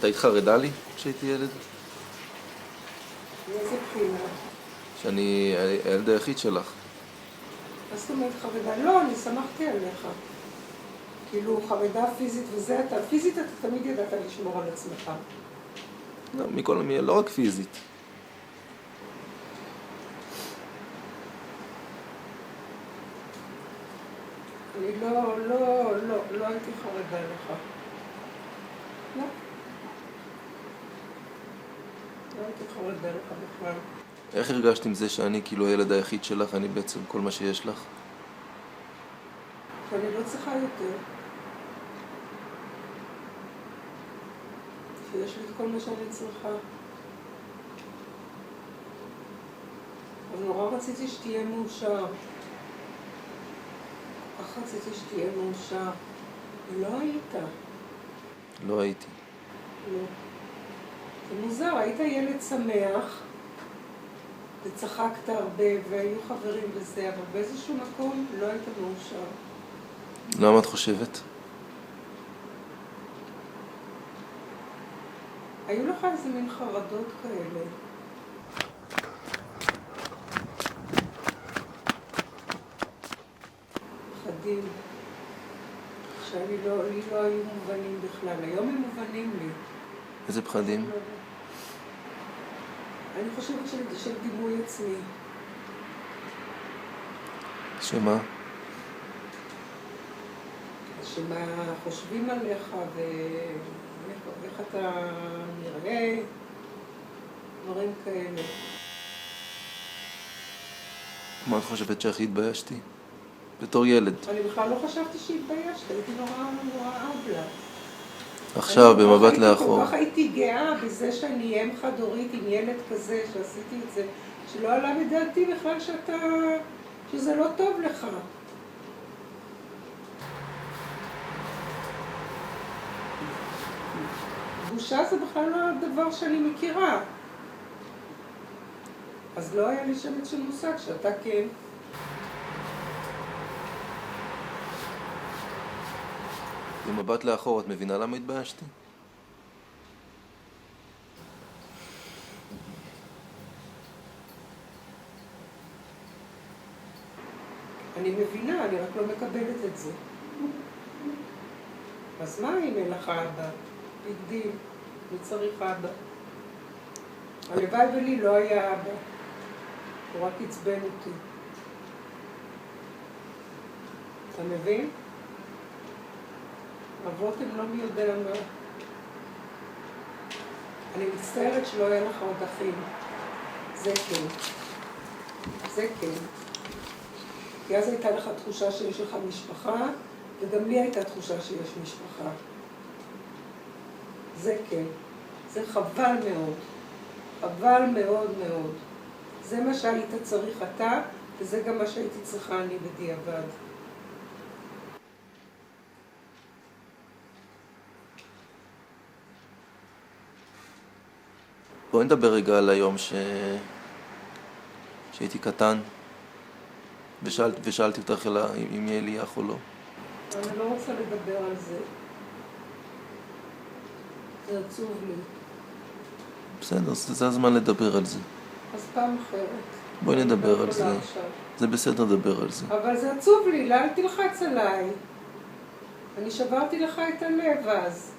את היית חרדה לי כשהייתי ילד? מאיזה בחינה? שאני הילד היחיד שלך. מה זאת אומרת חרדה? לא, אני שמחתי עליך. כאילו חרדה פיזית וזה, פיזית אתה תמיד ידעת לשמור על עצמך. לא, לא רק פיזית. אני לא הייתי חרדה לך. לא. לא הייתי חרדה לך בכלל. איך הרגשת עם זה שאני כאילו הילד היחיד שלך, אני בעצם כל מה שיש לך? שאני לא צריכה יותר. שיש לי את כל מה שאני צריכה. אז נורא רציתי שתהיה מאושר. כך רציתי שתהיה מאושר. ולא היית. לא הייתי. לא. זה מוזר, היית ילד שמח, וצחקת הרבה, והיו חברים וזה, אבל באיזשהו מקום לא היית מאושר. למה את חושבת? היו לך איזה מין חרדות כאלה. פחדים. לי לא היו מובנים בכלל. היום הם מובנים לי. איזה פחדים? אני חושבת של דימוי עצמי. שמה? שמה חושבים עליך ואיך אתה נראה, דברים כאלה. מה את חושבת שהכי התביישתי? בתור ילד. אני בכלל לא חשבתי שהתביישת, הייתי נורא אבלה. עכשיו, במבט לאחור. כל כך הייתי גאה בזה שאני אם חד-הורית עם ילד כזה, שעשיתי את זה, שלא עלה בדעתי בכלל שזה לא טוב לך. בושה זה בכלל לא דבר שאני מכירה. אז לא היה לי שמץ של מושג שאתה כן. במבט לאחור, את מבינה למה התביישתי? אני מבינה, אני רק לא מקבלת את זה. אז מה אם אין לך אבא? בגדיל, מי צריך אבא? הלוואי ולי לא היה אבא. הוא רק עצבן אותי. אתה מבין? אבות הם לא מי יודע מה. אני מצטערת שלא יהיה לך עוד אחים. זה כן. זה כן. כי אז הייתה לך תחושה שיש לך משפחה, וגם לי הייתה תחושה שיש משפחה. זה כן. זה חבל מאוד. חבל מאוד מאוד. זה מה שהיית צריך אתה, וזה גם מה שהייתי צריכה אני בדיעבד. בואי נדבר רגע על היום שהייתי קטן ושאלתי אותך אם יהיה לי אח או לא. אני לא רוצה לדבר על זה. זה עצוב לי. בסדר, זה הזמן לדבר על זה. אז פעם אחרת. בואי נדבר על זה. זה בסדר לדבר על זה. אבל זה עצוב לי, לאל תלחץ עליי. אני שברתי לך את הלב אז.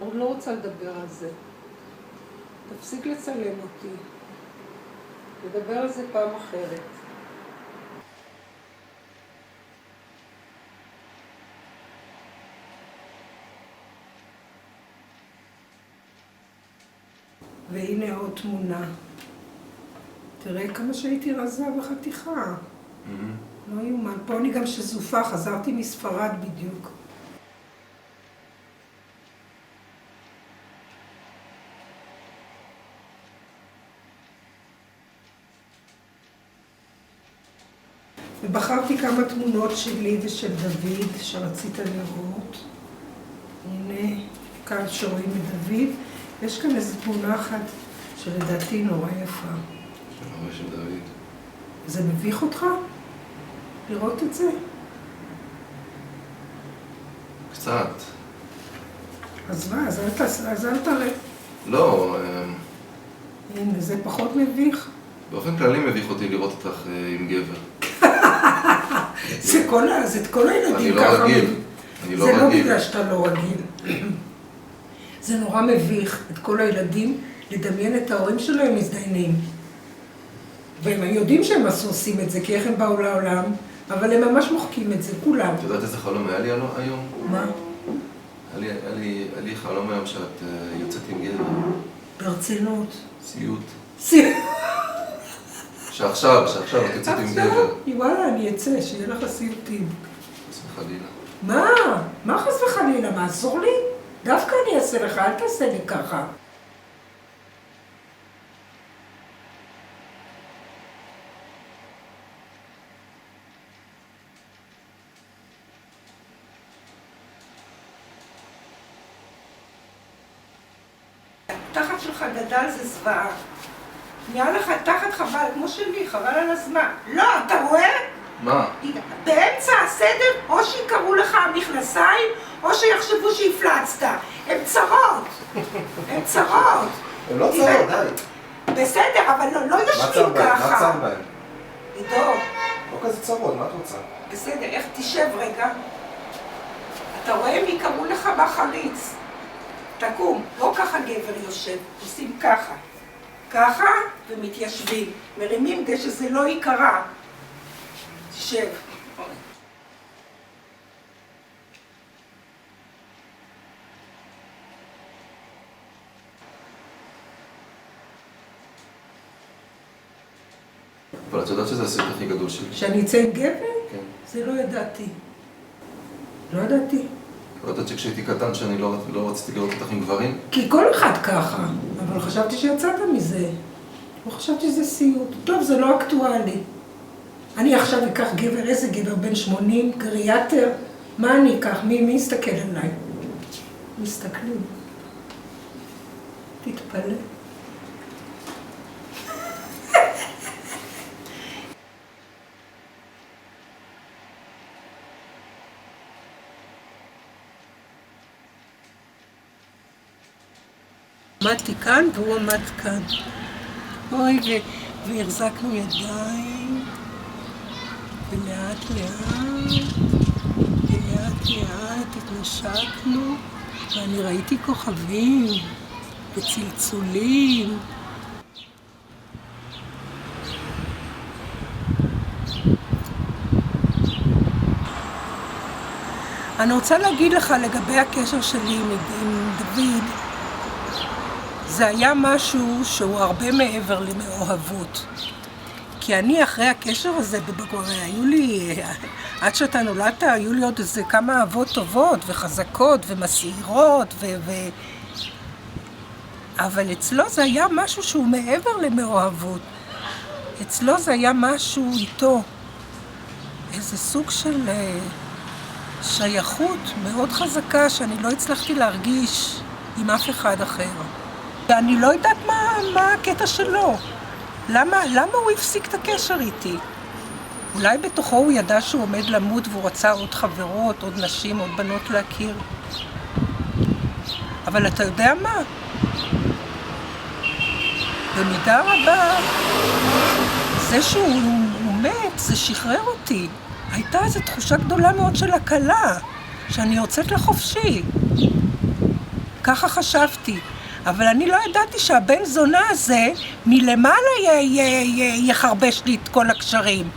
אני לא רוצה לדבר על זה. תפסיק לצלם אותי. נדבר על זה פעם אחרת. והנה עוד תמונה. תראה כמה שהייתי רזה בחתיכה. לא יומן. פה אני גם שזופה, חזרתי מספרד בדיוק. ובחרתי כמה תמונות שלי ושל דוד שרצית לראות. הנה, כאן שרואים את דוד. יש כאן איזו תמונה אחת שלדעתי נורא יפה. של דוד. זה מביך אותך? לראות את זה? קצת. אז מה, אז אל תראה. לא, הנה, זה פחות מביך. באופן כללי מביך אותי לראות אותך עם גבר. זה כל הילדים אני לא ככה. רגיל. אני לא זה לא רגיל. בגלל שאתה לא רגיל. זה נורא מביך את כל הילדים לדמיין את ההורים שלהם מזדיינים. והם יודעים שהם עושים את זה, כי איך הם באו לעולם, אבל הם ממש מוחקים את זה, כולם. את יודעת איזה חלום היה לי היום? מה? היה לי חלום היום שאת יוצאת עם גבר. ברצינות. סיוט. שעכשיו את יוצאת עם גבר. וואלה, אני אצא, שיהיה לך סיוטים. חס וחלילה. מה? מה חס וחלילה? מה, אסור לי? דווקא אני אעשה לך, אל תעשה לי ככה. התחת שלך גדל זה זוועה. נהיה לך תחת חבל, כמו שלי, חבל על הזמן. לא, אתה רואה? מה? באמצע הסדר, או שיקראו לך המכנסיים, או שיחשבו שהפלצת. הם צרות. הם צרות. הם לא צרות, די. בסדר, אבל לא יושבים ככה. מה צר בהם? עידו. לא כזה צרות, מה את רוצה? בסדר, איך תשב רגע? אתה רואה מי קראו לך בחריץ. תקום, לא ככה גבר יושב, עושים ככה. ככה ומתיישבים. מרימים כדי שזה לא יקרה. תשב. אבל את יודעת שזה הסיוט הכי גדול שלי. שאני אצא עם גבר? כן. זה לא ידעתי. לא ידעתי. לא יודעת שכשהייתי קטן שאני לא רציתי לראות אותך עם גברים? כי כל אחד ככה, אבל חשבתי שיצאת מזה. לא חשבתי שזה סיוט. טוב, זה לא אקטואלי. אני עכשיו אקח גבר, איזה גבר? בן 80, גריאטר? מה אני אקח? מי יסתכל עליי? מסתכלים. תתפלא. עמדתי כאן והוא עמד כאן. אוי, והחזקנו ידיים, ולאט לאט התנשקנו, ואני ראיתי כוכבים וצלצולים. אני רוצה להגיד לך לגבי הקשר שלי עם דוד, זה היה משהו שהוא הרבה מעבר למאוהבות. כי אני אחרי הקשר הזה, היו לי, עד שאתה נולדת, היו לי עוד איזה כמה אהבות טובות וחזקות ומסעירות אבל אצלו זה היה משהו שהוא מעבר למאוהבות. אצלו זה היה משהו איתו, איזה סוג של שייכות מאוד חזקה שאני לא הצלחתי להרגיש עם אף אחד אחר. ואני לא יודעת מה הקטע שלו. למה הוא הפסיק את הקשר איתי? אולי בתוכו הוא ידע שהוא עומד למות והוא רצה עוד חברות, עוד נשים, עוד בנות להכיר. אבל אתה יודע מה? במידה רבה, זה שהוא מת, זה שחרר אותי. הייתה איזו תחושה גדולה מאוד של הקלה, שאני יוצאת לחופשי. ככה חשבתי. אבל אני לא ידעתי שהבן זונה הזה מלמעלה יחרבש לי את כל הקשרים.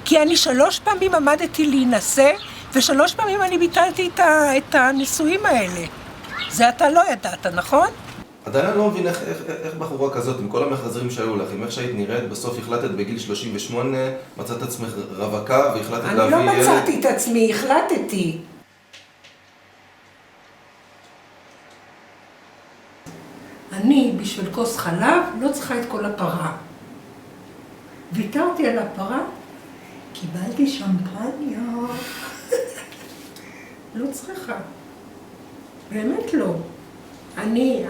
כי אני 3 פעמים עמדתי להינשא, ו3 פעמים אני ביטלתי את הנישואים האלה. זה אתה לא ידעת, נכון? עדיין אני לא מבין איך בחורה כזאת, עם כל המחזרים שהיו לך, עם איך שהיית נראית, בסוף החלטת בגיל 38, מצאת עצמך רווקה והחלטת להביא ילד. אני לא מצאתי את עצמי, החלטתי. אני, בשביל כוס חלב, לא צריכה את כל הפרה. ויתרתי על הפרה, קיבלתי שמפניה. לא צריכה. באמת לא. אני,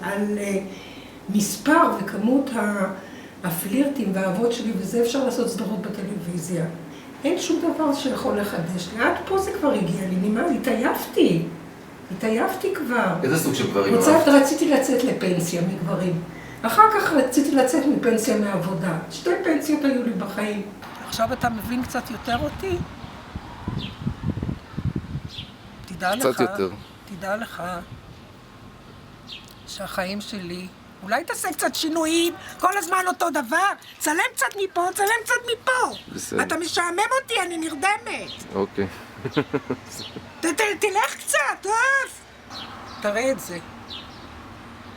על מספר וכמות הפלירטים והאהבות שלי, וזה אפשר לעשות סדרות בטלוויזיה. אין שום דבר שיכול לחדש לי. עד פה זה כבר הגיע לי, נמאס, התעייפתי. התעייפתי כבר. איזה סוג של גברים אהבת? רציתי לצאת לפנסיה מגברים. אחר כך רציתי לצאת מפנסיה מעבודה. 2 פנסיות היו לי בחיים. עכשיו אתה מבין קצת יותר אותי? תדע לך. קצת יותר. תדע לך שהחיים שלי... אולי תעשה קצת שינויים, כל הזמן אותו דבר. צלם קצת מפה, צלם קצת מפה. בסדר. אתה משעמם אותי, אני נרדמת. אוקיי. תלך קצת, תראה את זה.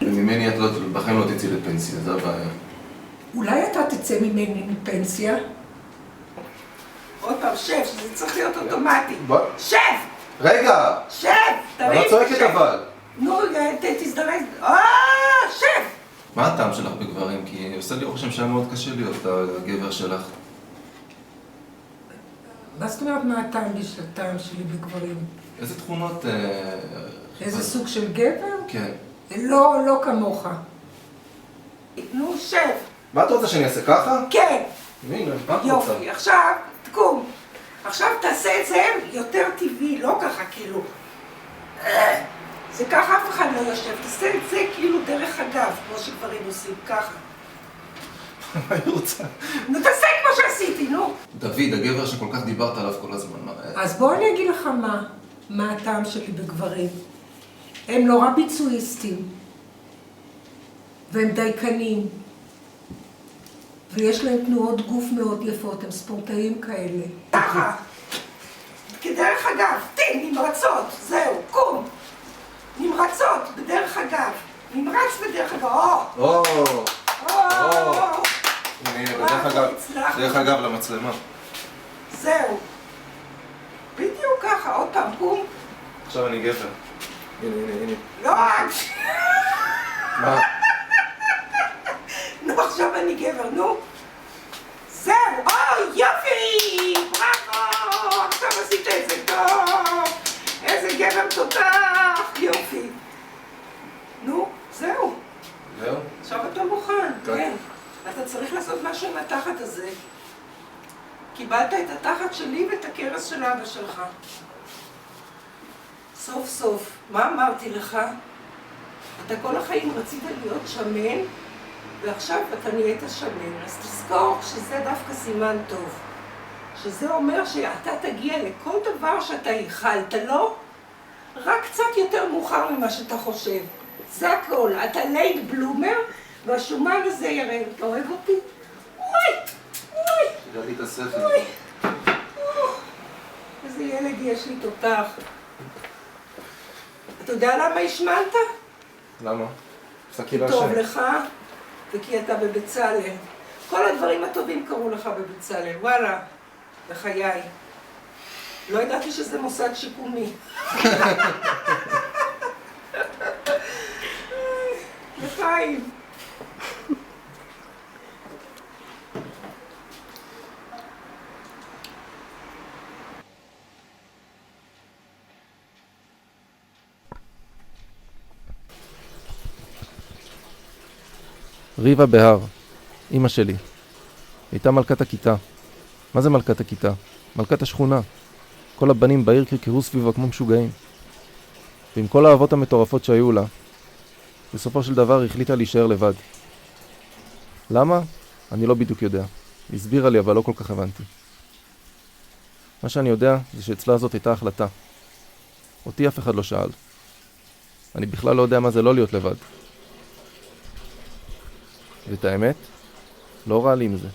ממני את לא, בחיים לא תצאי לפנסיה, זה הבעיה. אולי אתה תצא ממני מפנסיה? עוד פעם, שף, שזה צריך להיות אוטומטי. שף! רגע! שף! למה צועקת אבל? נו, תזדרז. שף! מה הטעם שלך בגברים? כי עושה לי רושם שהיה מאוד קשה להיות הגבר שלך. מה זאת אומרת מה הטעם שלי בגברים? איזה תכונות... איזה סוג של גבר? כן. לא כמוך. נו, שף. מה את רוצה שאני אעשה ככה? כן. הנה, מה את רוצה? יופי, עכשיו תקום. עכשיו תעשה את זה יותר טבעי, לא ככה כאילו. זה ככה אף אחד לא יושב, תעשה את זה כאילו דרך אגב, כמו שגברים עושים, ככה. מה היא רוצה? נו, תעשה כמו שעשיתי, נו. דוד, הגבר שכל כך דיברת עליו כל הזמן. אז בוא אני אגיד לך מה הטעם שלי בגברים. הם נורא ביצועיסטים, והם דייקנים, ויש להם תנועות גוף מאוד יפות, הם ספורטאים כאלה. ככה, כדרך אגב, נמרצות, זהו, קום. נמרצות, בדרך אגב. נמרץ בדרך אגב, דרך אגב למצלמה. זהו. בדיוק ככה, עוד פעם, קום. עכשיו אני גבר. הנה. לא, מה? נו, עכשיו אני גבר, נו. זהו, יופי! בראבו! עכשיו עשית את זה טוב! איזה גבר תותח! יופי. נו, זהו. זהו? עכשיו אתה מוכן, כן. כן. אתה צריך לעשות משהו עם התחת הזה. קיבלת את התחת שלי ואת הכרס של אבא שלך. סוף סוף. מה אמרתי לך? אתה כל החיים רצית להיות שמן, ועכשיו אתה נהיית שמן. אז תזכור שזה דווקא סימן טוב. שזה אומר שאתה תגיע לכל דבר שאתה ייחלת לו, רק קצת יותר מאוחר ממה שאתה חושב. זה הכל. אתה לייט בלומר, והשומן הזה ירד. אתה אוהב אותי? תראי את השכל. איזה ילד יש לי תותח. אתה יודע למה השמנת? למה? כי טוב לך, וכי אתה בבצלאל. כל הדברים הטובים קרו לך בבצלאל. וואלה, בחיי. לא ידעתי שזה מוסד שיקומי. לחיים. ריבה בהר, אמא שלי. הייתה מלכת הכיתה. מה זה מלכת הכיתה? מלכת השכונה. כל הבנים בעיר קרקרו סביבה כמו משוגעים. ועם כל האהבות המטורפות שהיו לה, בסופו של דבר החליטה להישאר לבד. למה? אני לא בדיוק יודע. היא הסבירה לי, אבל לא כל כך הבנתי. מה שאני יודע זה שאצלה הזאת הייתה החלטה. אותי אף אחד לא שאל. אני בכלל לא יודע מה זה לא להיות לבד. ואת האמת, לא רע לי עם זה.